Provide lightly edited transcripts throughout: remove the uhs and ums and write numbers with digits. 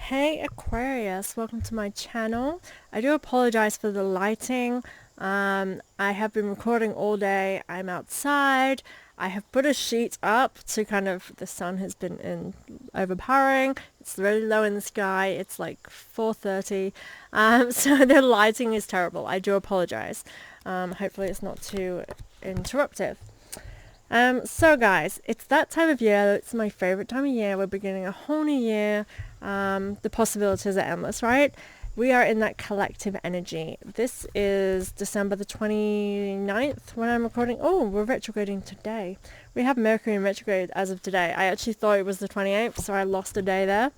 Hey Aquarius, welcome to my channel. I do apologize for the lighting. I have been recording all day. I'm outside. I have put a sheet up to the sun has been overpowering. It's really low in the sky. It's like 4:30. So the lighting is terrible. I do apologize. Hopefully it's not too interruptive. So guys, it's that time of year. It's my favorite time of year. We're beginning a whole new year. The possibilities are endless, right? We are in that collective energy. This is December the 29th when I'm recording. Oh, we're retrograding today. We have Mercury in retrograde as of today. I actually thought it was the 28th, so I lost a day there.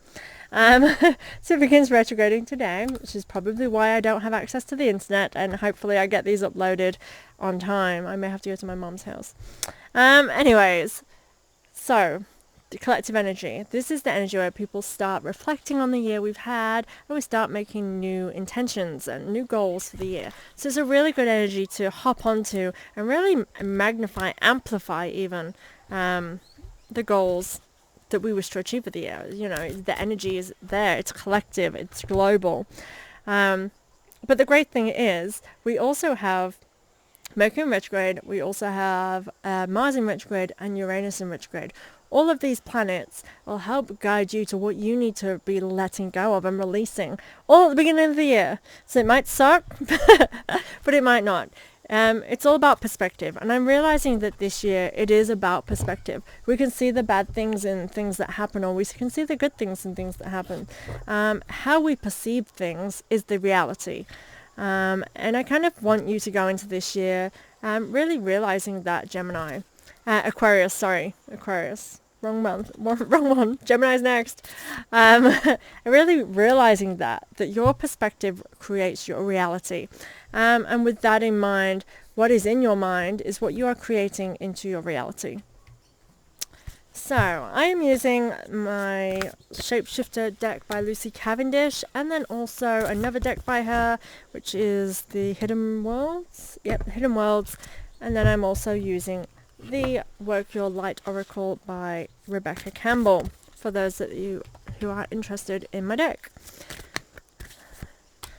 So it begins retrograding today, which is probably why I don't have access to the internet, and hopefully I get these uploaded on time. I may have to go to my mom's house. Anyways, so the collective energy. This is the energy where people start reflecting on the year we've had, and we start making new intentions and new goals for the year. So it's a really good energy to hop onto and really magnify, amplify even the goals that we wish to achieve for the year. You know, the energy is there. It's collective. It's global. But the great thing is we also have Mercury in retrograde, we also have Mars in retrograde and Uranus in retrograde. All of these planets will help guide you to what you need to be letting go of and releasing all at the beginning of the year. So it might suck, but it might not. It's all about perspective, and I'm realizing that this year it is about perspective. We can see the bad things in things that happen, or we can see the good things in things that happen. How we perceive things is the reality. And I kind of want you to go into this year really realizing that Aquarius, wrong month, wrong one, Gemini's next. Really realizing that your perspective creates your reality. And with that in mind, what is in your mind is what you are creating into your reality. So, I am using my Shapeshifter deck by Lucy Cavendish, and then also another deck by her, which is the Hidden Worlds. Yep, Hidden Worlds. And then I'm also using the Work Your Light Oracle by Rebecca Campbell, for those of you who are interested in my deck.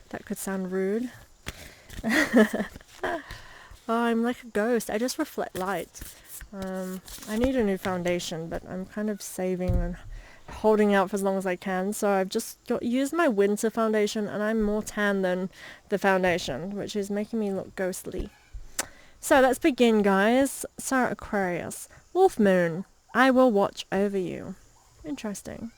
That could sound rude. Oh, I'm like a ghost. I just reflect light. I need a new foundation, but I'm kind of saving and holding out for as long as I can. So I've just used my winter foundation, and I'm more tan than the foundation, which is making me look ghostly. So let's begin, guys. So Aquarius, Wolf Moon, I will watch over you. Interesting.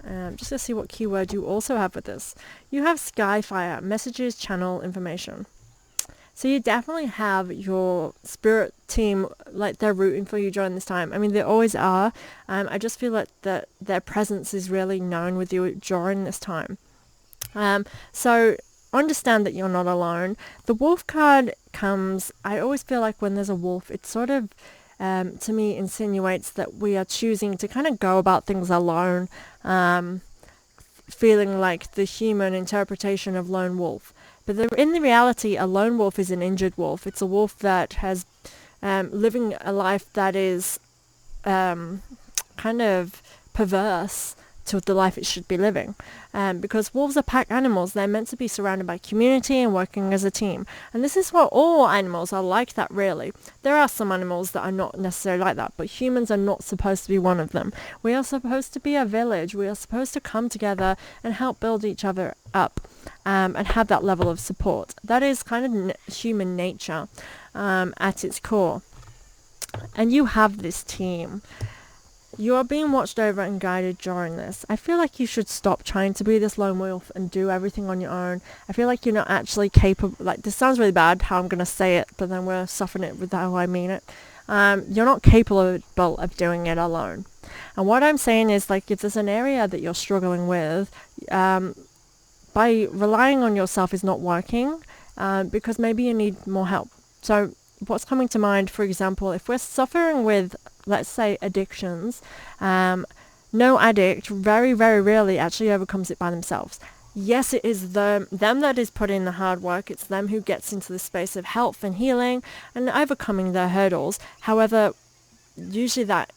Just to see what keyword you also have with this. You have Skyfire, messages, channel, information. So you definitely have your spirit team, like they're rooting for you during this time. I mean, they always are. I just feel like that their presence is really known with you during this time. So understand that you're not alone. The wolf card comes, I always feel like when there's a wolf, it sort of, to me, insinuates that we are choosing to kind of go about things alone, feeling like the human interpretation of lone wolf. But in the reality, a lone wolf is an injured wolf. It's a wolf that has living a life that is kind of perverse to the life it should be living. Because wolves are pack animals. They're meant to be surrounded by community and working as a team. And this is what all animals are like that, really. There are some animals that are not necessarily like that, but humans are not supposed to be one of them. We are supposed to be a village. We are supposed to come together and help build each other up. And have that level of support. That is kind of human nature at its core. And you have this team. You are being watched over and guided during this. I feel like you should stop trying to be this lone wolf and do everything on your own. I feel like you're not actually capable. Like, this sounds really bad how I'm going to say it, but then we're softening it with how I mean it. You're not capable of doing it alone. And what I'm saying is, like, if there's an area that you're struggling with, by relying on yourself is not working, because maybe you need more help. So what's coming to mind, for example, if we're suffering with, let's say, addictions, no addict very, very rarely actually overcomes it by themselves. Yes, it is them that is putting in the hard work. It's them who gets into the space of health and healing and overcoming their hurdles. However, usually that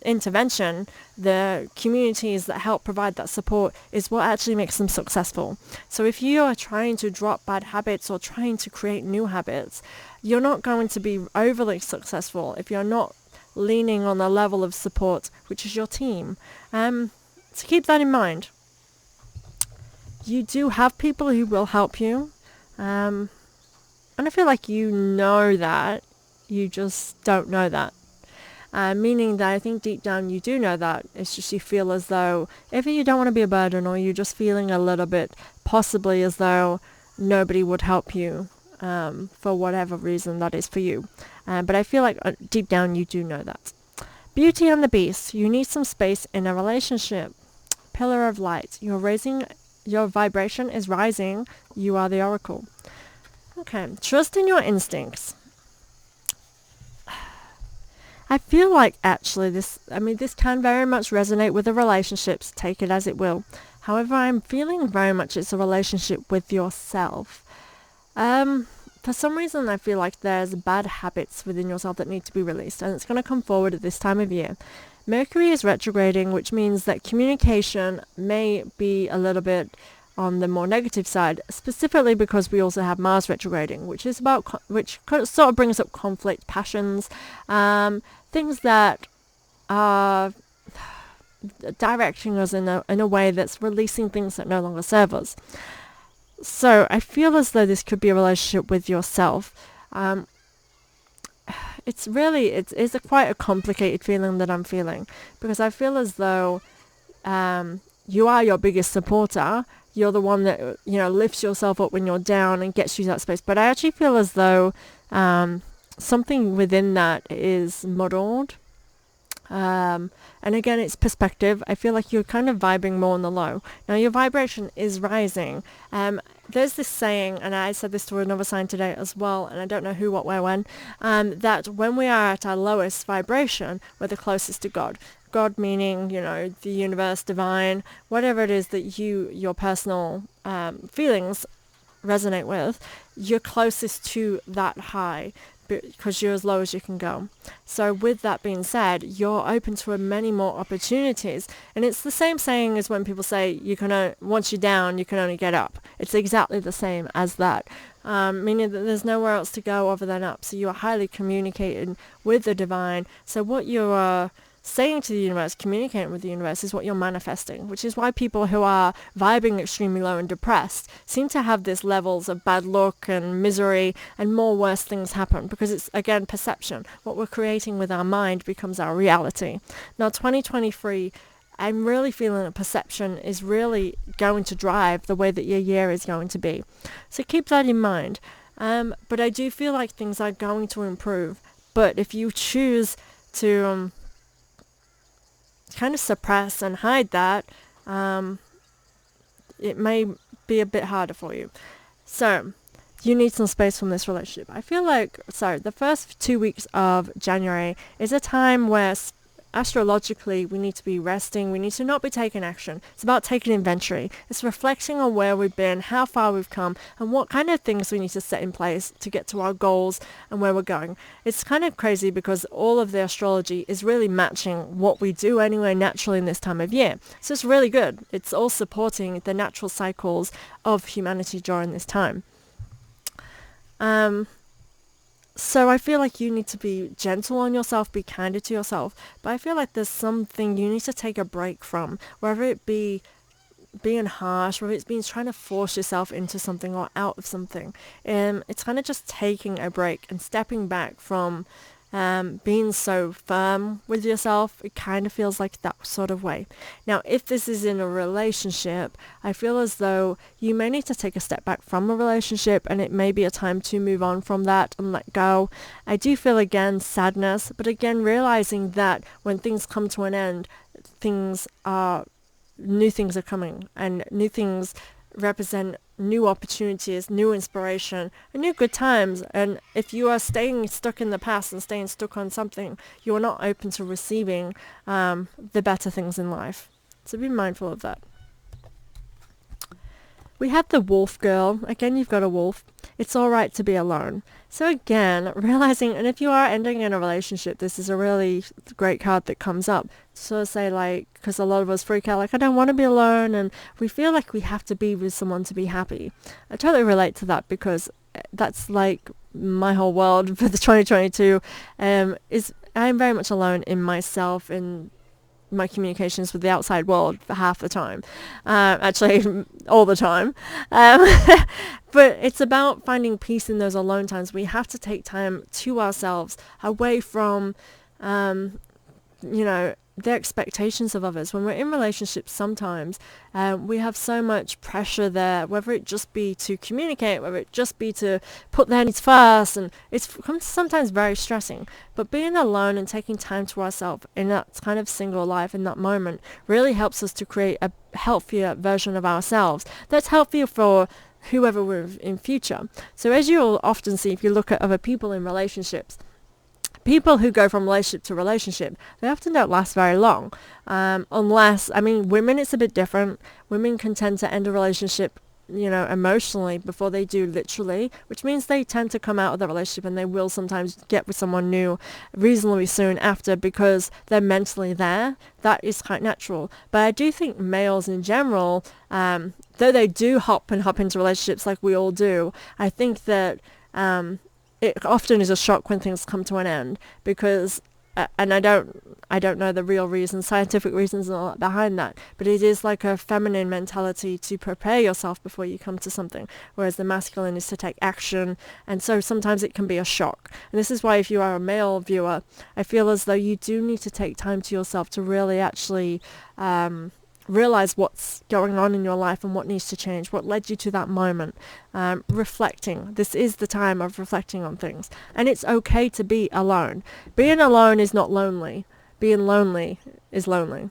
intervention, the communities that help provide that support is what actually makes them successful. So if you are trying to drop bad habits or trying to create new habits, you're not going to be overly successful if you're not leaning on the level of support, which is your team. So keep that in mind. You do have people who will help you. And I feel like you know that. You just don't know that. Meaning that I think deep down you do know that. It's just you feel as though if you don't want to be a burden, or you're just feeling a little bit possibly as though nobody would help you for whatever reason that is for you. But I feel like deep down you do know that. Beauty and the Beast. You need some space in a relationship. Pillar of Light. Your vibration is rising. You are the Oracle. Okay. Trust in your instincts. I feel like actually this can very much resonate with the relationships, take it as it will. However, I'm feeling very much it's a relationship with yourself. For some reason I feel like there's bad habits within yourself that need to be released, and it's going to come forward at this time of year. Mercury is retrograding, which means that communication may be a little bit on the more negative side, specifically because we also have Mars retrograding, which sort of brings up conflict, passions, things that are directing us in a way that's releasing things that no longer serve us. So I feel as though this could be a relationship with yourself. It's quite a complicated feeling that I'm feeling, because I feel as though you are your biggest supporter. You're the one that, lifts yourself up when you're down and gets you that space. But I actually feel as though something within that is muddled. And again, it's perspective. I feel like you're kind of vibing more on the low. Now, your vibration is rising. There's this saying, and I said this to another sign today as well, and I don't know who, what, where, when, that when we are at our lowest vibration, we're the closest to God. God meaning, the universe, divine, whatever it is that your personal feelings resonate with, you're closest to that high because you're as low as you can go. So with that being said, you're open to many more opportunities. And it's the same saying as when people say once you're down, you can only get up. It's exactly the same as that. Meaning that there's nowhere else to go other than up. So you are highly communicating with the divine. So what you're saying to the universe, communicating with the universe, is what you're manifesting, which is why people who are vibing extremely low and depressed seem to have these levels of bad luck and misery, and more worse things happen, because it's, again, perception. What we're creating with our mind becomes our reality. Now, 2023, I'm really feeling that perception is really going to drive the way that your year is going to be. So keep that in mind. But I do feel like things are going to improve. But if you choose to kind of suppress and hide that, it may be a bit harder for you. So you need some space from this relationship. I feel like, the first 2 weeks of January is a time where astrologically we need to be resting. We need to not be taking action. It's about taking inventory. It's reflecting on where we've been, how far we've come, and what kind of things we need to set in place to get to our goals and where we're going. It's kind of crazy because all of the astrology is really matching what we do anyway naturally in this time of year. So it's really good. It's all supporting the natural cycles of humanity during this time. So I feel like you need to be gentle on yourself, be candid to yourself. But I feel like there's something you need to take a break from, whether it be being harsh, whether it's being trying to force yourself into something or out of something. It's kind of just taking a break and stepping back from being so firm with yourself. It kind of feels like that sort of way. Now, if this is in a relationship, I feel as though you may need to take a step back from a relationship, and it may be a time to move on from that and let go. I do feel, again, sadness, but again, realizing that when things come to an end, new things are coming, and new things represent new opportunities, new inspiration, and new good times. And if you are staying stuck in the past and staying stuck on something, you are not open to receiving the better things in life. So be mindful of that. We have the wolf girl. Again, you've got a wolf. it's all right to be alone. So again, realizing, and if you are ending in a relationship, this is a really great card that comes up. So say like, because a lot of us freak out, like, I don't want to be alone, and we feel like we have to be with someone to be happy. I totally relate to that, because that's like my whole world for the 2022 is I'm very much alone in myself, in my communications with the outside world for half the time, actually all the time, but it's about finding peace in those alone times. We have to take time to ourselves, away from the expectations of others. When we're in relationships, sometimes we have so much pressure there, whether it just be to communicate, whether it just be to put their needs first, and it's sometimes very stressing. But being alone and taking time to ourselves in that kind of single life, in that moment, really helps us to create a healthier version of ourselves that's healthier for whoever we're in future. So as you'll often see if you look at other people in relationships, people who go from relationship to relationship, they often don't last very long. Unless, I mean, women, it's a bit different. Women can tend to end a relationship, emotionally before they do literally, which means they tend to come out of the relationship, and they will sometimes get with someone new reasonably soon after, because they're mentally there. That is quite natural. But I do think males in general, though they do hop into relationships like we all do, I think that it often is a shock when things come to an end, because and I don't know the real reasons, scientific reasons and all that behind that, but it is like a feminine mentality to prepare yourself before you come to something, whereas the masculine is to take action. And so sometimes it can be a shock, and this is why if you are a male viewer, I feel as though you do need to take time to yourself to really actually realize what's going on in your life and what needs to change, what led you to that moment. Reflecting. This is the time of reflecting on things. And it's okay to be alone. Being alone is not lonely. Being lonely is lonely.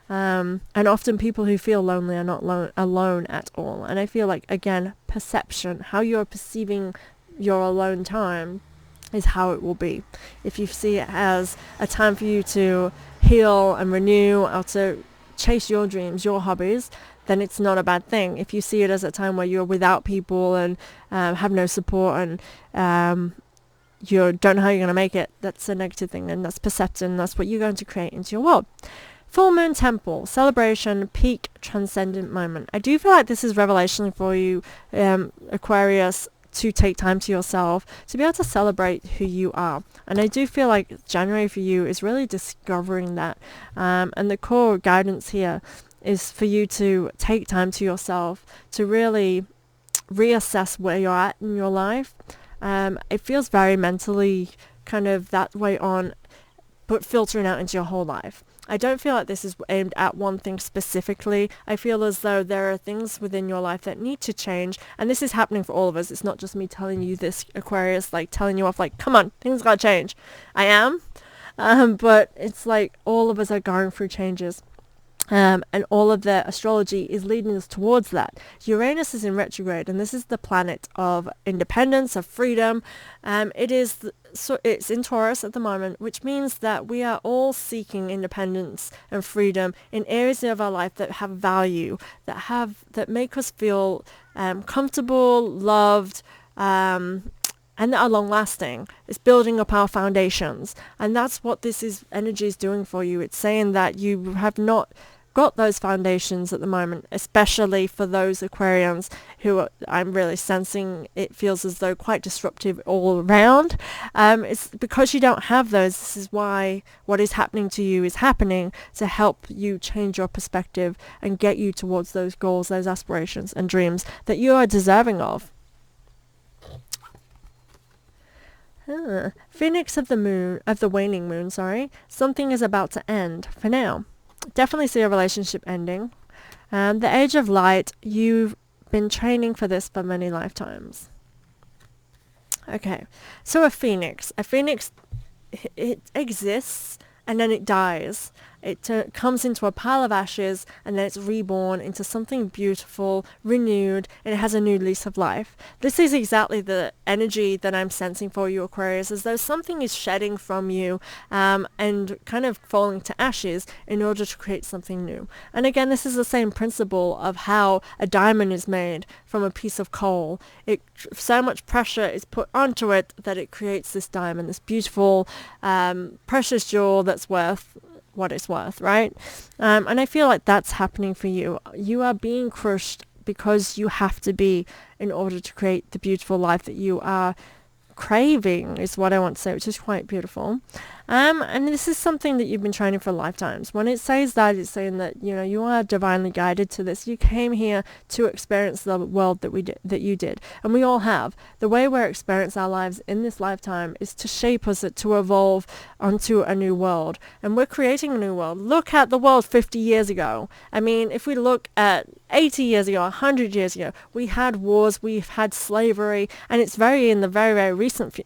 And often people who feel lonely are not alone at all. And I feel like, again, perception, how you're perceiving your alone time is how it will be. If you see it as a time for you to heal and renew, or to chase your dreams, your hobbies, then it's not a bad thing. If you see it as a time where you're without people and have no support, and you don't know how you're going to make it, that's a negative thing, and that's perception. That's what you're going to create into your world. Full Moon Temple, celebration, peak, transcendent moment. I do feel like this is revelation for you, Aquarius, to take time to yourself, to be able to celebrate who you are. And I do feel like January for you is really discovering that. And the core guidance here is for you to take time to yourself, to really reassess where you're at in your life. It feels very mentally kind of that way on, but filtering out into your whole life. I don't feel like this is aimed at one thing specifically. I feel as though there are things within your life that need to change, and this is happening for all of us. It's not just me telling you this, Aquarius, like telling you off, like, come on, things gotta change. I am, but it's like all of us are going through changes. And all of the astrology is leading us towards that. Uranus is in retrograde, and this is the planet of independence, of freedom. It's in Taurus at the moment, which means that we are all seeking independence and freedom in areas of our life that have value, that make us feel comfortable, loved, and that are long lasting. It's building up our foundations, and that's what energy is doing for you. It's saying that you have not got those foundations at the moment, especially for those Aquarians who I'm really sensing it feels as though quite disruptive all around. It's because you don't have those. This is why what is happening to you is happening to help you change your perspective and get you towards those goals, those aspirations and dreams that you are deserving of. Phoenix of the waning moon, something is about to end for now. Definitely see a relationship ending. The age of light, you've been training for this for many lifetimes. Okay, so a phoenix, it exists and then it dies. It comes into a pile of ashes, and then it's reborn into something beautiful, renewed, and it has a new lease of life. This is exactly the energy that I'm sensing for you, Aquarius, as though something is shedding from you and kind of falling to ashes in order to create something new. And again, this is the same principle of how a diamond is made from a piece of coal. So much pressure is put onto it that it creates this diamond, this beautiful, precious jewel that's worth what it's worth, right? And I feel like that's happening for you. You are being crushed because you have to be in order to create the beautiful life that you are craving, is what I want to say, which is quite beautiful. And this is something that you've been training for lifetimes. When it says that, it's saying that, you know, you are divinely guided to this. You came here to experience the world that you did. And we all have. The way we experience our lives in this lifetime is to shape us, to evolve onto a new world. And we're creating a new world. Look at the world 50 years ago. I mean, if we look at 80 years ago, 100 years ago, we had wars, we've had slavery, and it's in the very, very recent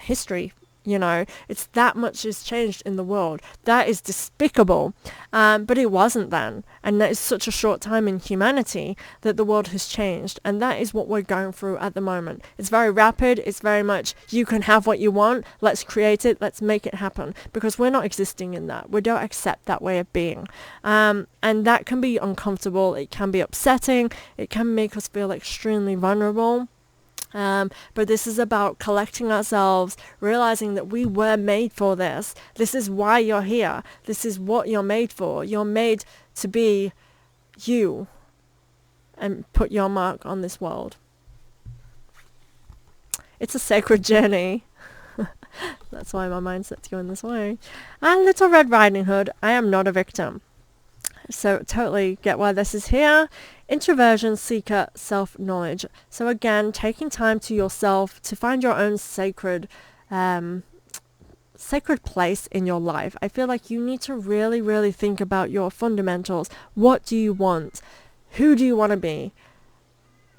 history. You know, it's that much has changed in the world. That is despicable. But it wasn't then. And that is such a short time in humanity that the world has changed. And that is what we're going through at the moment. It's very rapid. It's very much, you can have what you want. Let's create it. Let's make it happen. Because we're not existing in that. We don't accept that way of being. And that can be uncomfortable. It can be upsetting. It can make us feel extremely vulnerable. But this is about collecting ourselves, realizing that we were made for this. This is why you're here. This is what you're made for. You're made to be you and put your mark on this world. It's a sacred journey. That's why my mindset's going this way. And Little Red Riding Hood, I am not a victim. So totally get why this is here. Introversion, seeker, self-knowledge. So again, taking time to yourself to find your own sacred place in your life. I feel like you need to really, really think about your fundamentals. What do you want? Who do you want to be?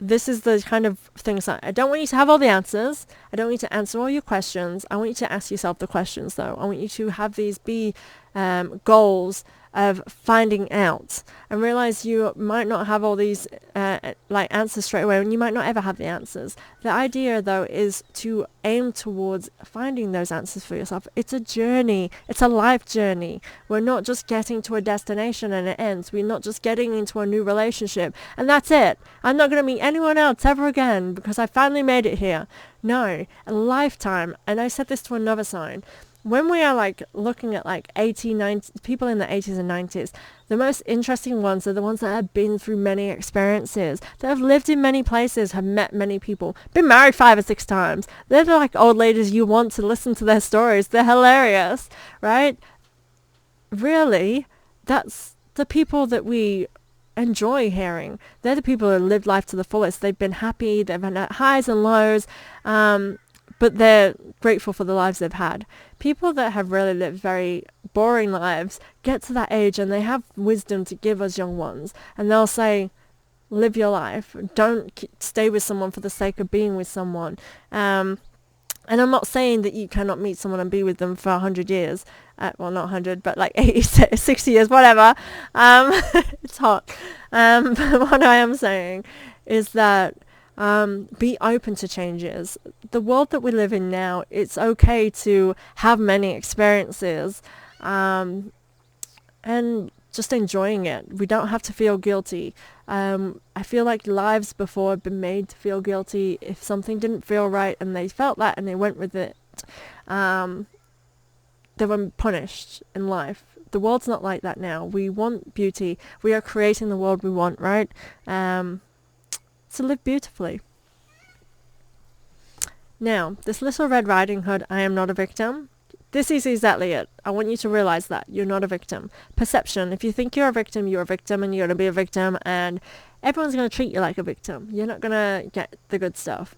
This is the kind of things that I don't want you to have all the answers. I don't want you to answer all your questions. I want you to ask yourself the questions, though. I want you to have these goals of finding out, and realize you might not have all these answers straight away, and you might not ever have the answers. The idea, though, is to aim towards finding those answers for yourself. It's a journey. It's a life journey. We're not just getting to a destination and it ends. We're not just getting into a new relationship and that's it. I'm not going to meet anyone else ever again because I finally made it here. No, a lifetime. And I said this to another sign. When we are looking at 80, 90 people in the 80s and 90s, the most interesting ones are the ones that have been through many experiences, that have lived in many places, have met many people, been married 5 or 6 times. They're like old ladies you want to listen to their stories. They're hilarious, right? Really, that's the people that we enjoy hearing. They're the people who lived life to the fullest. They've been happy. They've had highs and lows. But they're grateful for the lives they've had. People that have really lived very boring lives get to that age and they have wisdom to give us young ones. And they'll say, live your life. Don't stay with someone for the sake of being with someone. And I'm not saying that you cannot meet someone and be with them for 100 years. Well, not 100, but 80, 60 years, whatever. It's hot. But what I am saying is that be open to changes. The world that we live in now, it's okay to have many experiences and just enjoying it. We don't have to feel guilty. I feel like lives before have been made to feel guilty. If something didn't feel right and they felt that and they went with it, they were punished in life. The world's not like that now. We want beauty. We are creating the world we want, right? To live beautifully. Now, this Little Red Riding Hood, I am not a victim. This is exactly it. I want you to realize that you're not a victim. Perception. If you think you're a victim and you're going to be a victim, and everyone's going to treat you like a victim. You're not going to get the good stuff.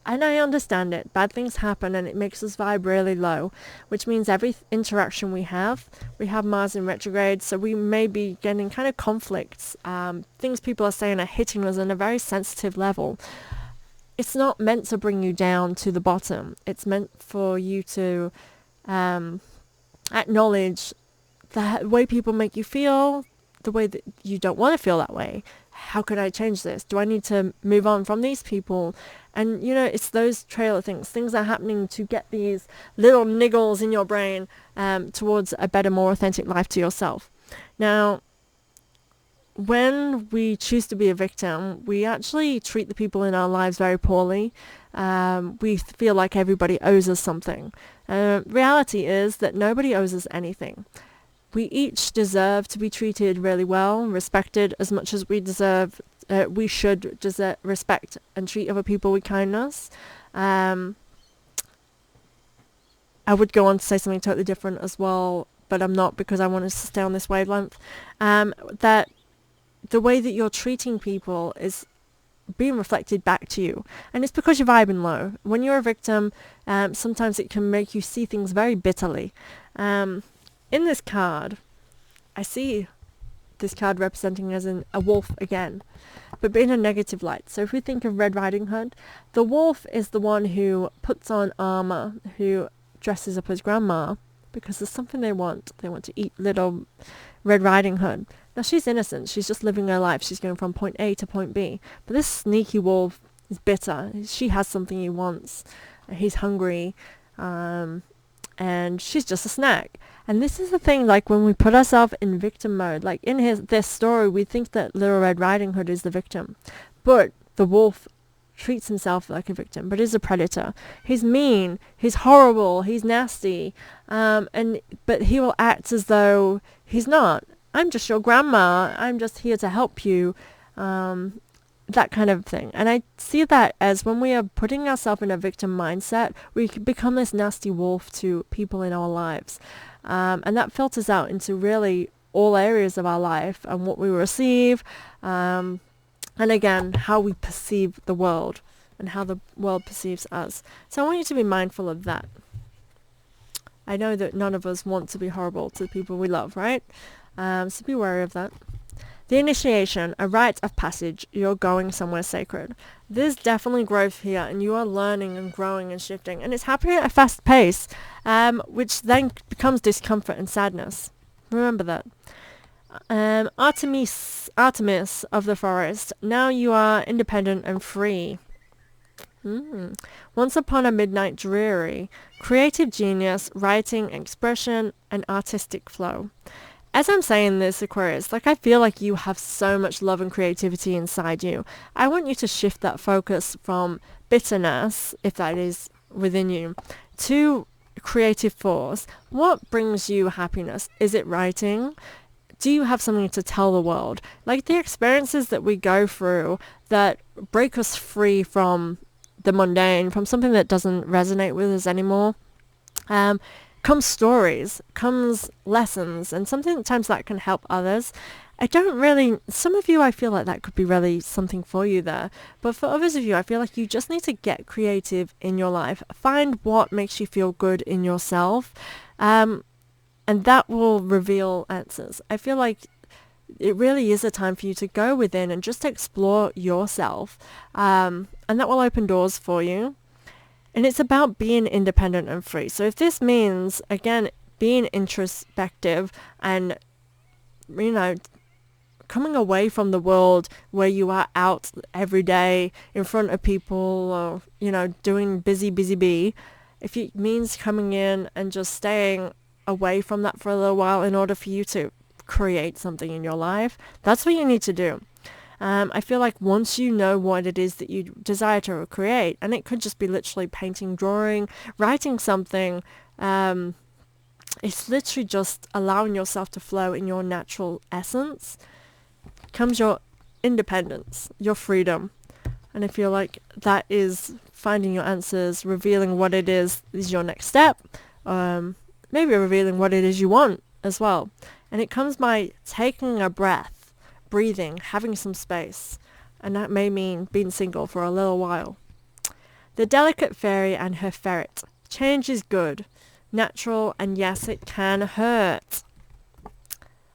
And I understand it. Bad things happen and it makes us vibe really low, which means every interaction we have Mars in retrograde, so we may be getting kind of conflicts. Things people are saying are hitting us on a very sensitive level. It's not meant to bring you down to the bottom. It's meant for you to acknowledge the way people make you feel, the way that you don't want to feel that way. How could I change this? Do I need to move on from these people? And, you know, it's those trail of things are happening to get these little niggles in your brain towards a better, more authentic life to yourself. Now, when we choose to be a victim, we actually treat the people in our lives very poorly. We feel like everybody owes us something. Reality is that nobody owes us anything. We each deserve to be treated really well, respected as much as we deserve. We should deserve respect and treat other people with kindness. I would go on to say something totally different as well, but I'm not, because I want us to stay on this wavelength. That the way that you're treating people is being reflected back to you, and it's because you're vibing low. When you're a victim, sometimes it can make you see things very bitterly. In this card, I see this card representing as a wolf again, but in a negative light. So if we think of Red Riding Hood, the wolf is the one who puts on armor, who dresses up as grandma, because there's something they want. They want to eat little Red Riding Hood. Now, she's innocent. She's just living her life. She's going from point A to point B. But this sneaky wolf is bitter. She has something he wants. He's hungry. And she's just a snack. And this is the thing, like, when we put ourselves in victim mode, like in this story, we think that Little Red Riding Hood is the victim. But the wolf treats himself like a victim, but is a predator. He's mean, he's horrible, he's nasty, but he will act as though he's not. I'm just your grandma, I'm just here to help you, that kind of thing. And I see that as when we are putting ourselves in a victim mindset, we become this nasty wolf to people in our lives. And that filters out into really all areas of our life and what we receive, and again, how we perceive the world and how the world perceives us. So I want you to be mindful of that. I know that none of us want to be horrible to the people we love, right? So be wary of that. The initiation, a rite of passage. You're going somewhere sacred. There's definitely growth here, and you are learning and growing and shifting, and it's happening at a fast pace, which then becomes discomfort and sadness. Remember that. Artemis of the forest. Now you are independent and free. Once upon a midnight dreary. Creative genius, writing, expression, and artistic flow. As I'm saying this, Aquarius, like, I feel like you have so much love and creativity inside you. I want you to shift that focus from bitterness, if that is within you, to creative force. What brings you happiness? Is it writing? Do you have something to tell the world? Like, the experiences that we go through that break us free from the mundane, from something that doesn't resonate with us anymore, comes stories, comes lessons, and sometimes that can help others. Some of you, I feel like that could be really something for you there, but for others of you, I feel like you just need to get creative in your life. Find what makes you feel good in yourself, and that will reveal answers. I feel like it really is a time for you to go within and just explore yourself, and that will open doors for you. And it's about being independent and free. So if this means, again, being introspective and, you know, coming away from the world where you are out every day in front of people, or, you know, doing busy bee, if it means coming in and just staying away from that for a little while in order for you to create something in your life, that's what you need to do. I feel like once you know what it is that you desire to create, and it could just be literally painting, drawing, writing something, it's literally just allowing yourself to flow in your natural essence, comes your independence, your freedom. And I feel like that is finding your answers, revealing what it is your next step, maybe revealing what it is you want as well. And it comes by taking a breath, breathing, having some space, and that may mean being single for a little while. The delicate fairy and her ferret. Change is good, natural, and yes, it can hurt.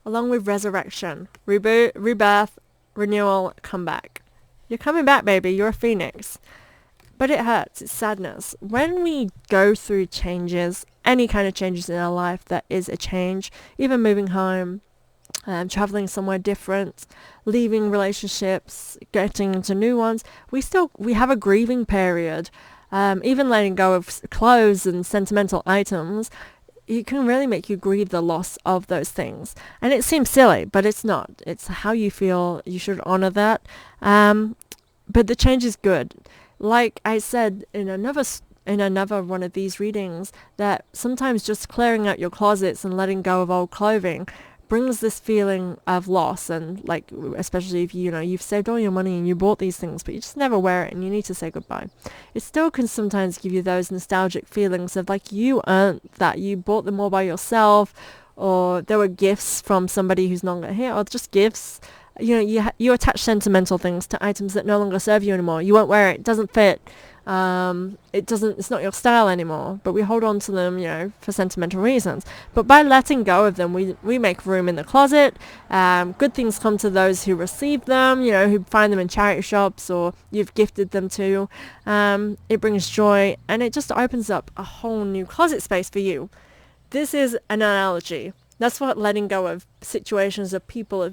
Along with resurrection, rebirth, renewal, comeback. You're coming back, baby. You're a phoenix. but it hurts. It's sadness. When we go through changes, any kind of changes in our life that is a change, even moving home, traveling somewhere different, leaving relationships, getting into new ones, we have a grieving period. Even letting go of clothes and sentimental items, it can really make you grieve the loss of those things. And it seems silly, but it's not. It's how you feel. You should honor that. But the change is good. Like I said in another one of these readings, that sometimes just clearing out your closets and letting go of old clothing brings this feeling of loss. And like, especially if you've saved all your money and you bought these things but you just never wear it and you need to say goodbye, it still can sometimes give you those nostalgic feelings of like you earned that, you bought them all by yourself, or there were gifts from somebody who's no longer here, or just gifts. You attach sentimental things to items that no longer serve you anymore. You won't wear it. It doesn't fit. It's not your style anymore, but we hold on to them, for sentimental reasons. But by letting go of them, we make room in the closet. Good things come to those who receive them, who find them in charity shops or you've gifted them to. It brings joy, and it just opens up a whole new closet space for you. This is an analogy. That's what letting go of situations, of people,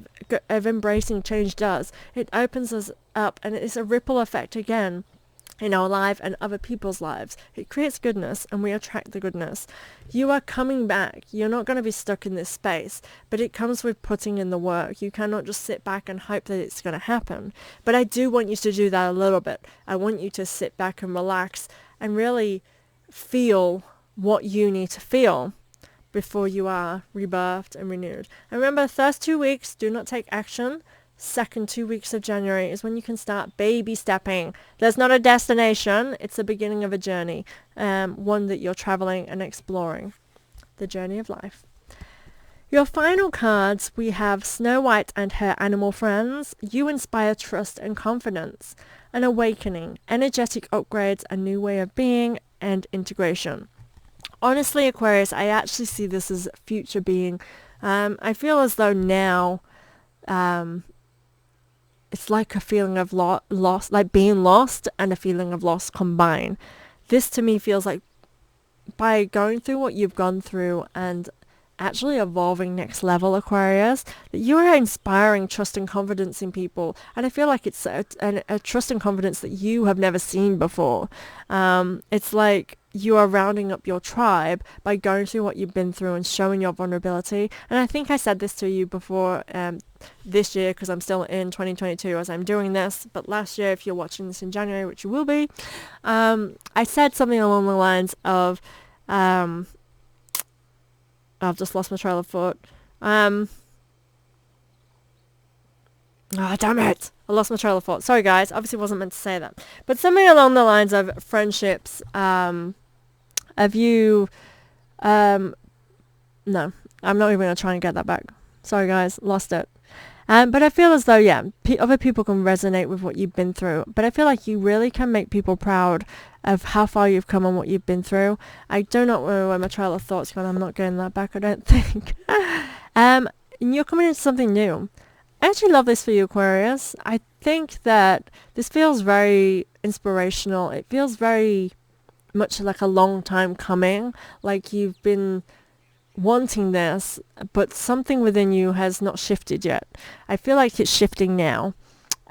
of embracing change does. It opens us up, and it's a ripple effect again in our life and other people's lives. It creates goodness, and we attract the goodness. You are coming back. You're not going to be stuck in this space, but it comes with putting in the work. You cannot just sit back and hope that it's going to happen. But I do want you to do that a little bit. I want you to sit back and relax and really feel what you need to feel before you are rebirthed and renewed. And remember, first 2 weeks, do not take action. Second 2 weeks of January is when you can start baby stepping. There's not a destination. It's the beginning of a journey, one that you're traveling and exploring. The journey of life. Your final cards, we have Snow White and her animal friends. You inspire trust and confidence, an awakening, energetic upgrades, a new way of being, and integration. Honestly, Aquarius, I actually see this as future being. I feel as though now it's like a feeling of loss, like being lost and a feeling of loss combined. This to me feels like by going through what you've gone through and actually evolving next level, Aquarius, that you are inspiring trust and confidence in people. And I feel like it's a trust and confidence that you have never seen before. It's like you are rounding up your tribe by going through what you've been through and showing your vulnerability. And I think I said this to you before this year, because I'm still in 2022 as I'm doing this. But last year, if you're watching this in January, which you will be, I said something along the lines of, I've just lost my trail of thought. Oh, damn it. I lost my trail of thought. Sorry, guys. Obviously wasn't meant to say that. But something along the lines of friendships, of you... no, I'm not even going to try and get that back. Sorry, guys. Lost it. But I feel as though, other people can resonate with what you've been through. But I feel like you really can make people proud of how far you've come and what you've been through. I do not know where my trail of thoughts gone. I'm not getting that back, I don't think. And you're coming into something new. I actually love this for you, Aquarius. I think that this feels very inspirational. It feels very much like a long time coming. Like you've been wanting this, but something within you has not shifted yet. I feel like it's shifting now.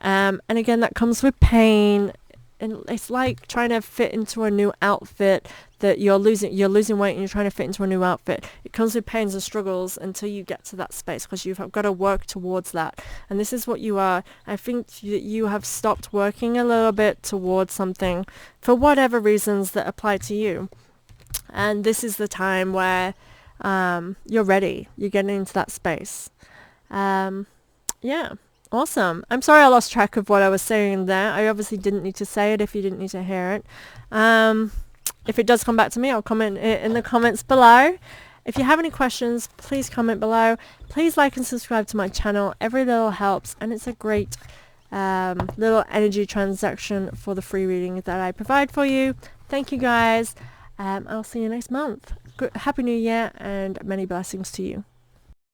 And again, that comes with pain. And it's like trying to fit into a new outfit that you're losing weight and you're trying to fit into a new outfit. It comes with pains and struggles until you get to that space, because you've got to work towards that. And this is what you are. I think that you have stopped working a little bit towards something for whatever reasons that apply to you. And this is the time where you're ready. You're getting into that space. Awesome. I'm sorry I lost track of what I was saying there. I obviously didn't need to say it if you didn't need to hear it. If it does come back to me, I'll comment it in the comments below. If you have any questions, please comment below. Please like and subscribe to my channel. Every little helps, and it's a great little energy transaction for the free reading that I provide for you. Thank you, guys. I'll see you next month. Happy New Year and many blessings to you.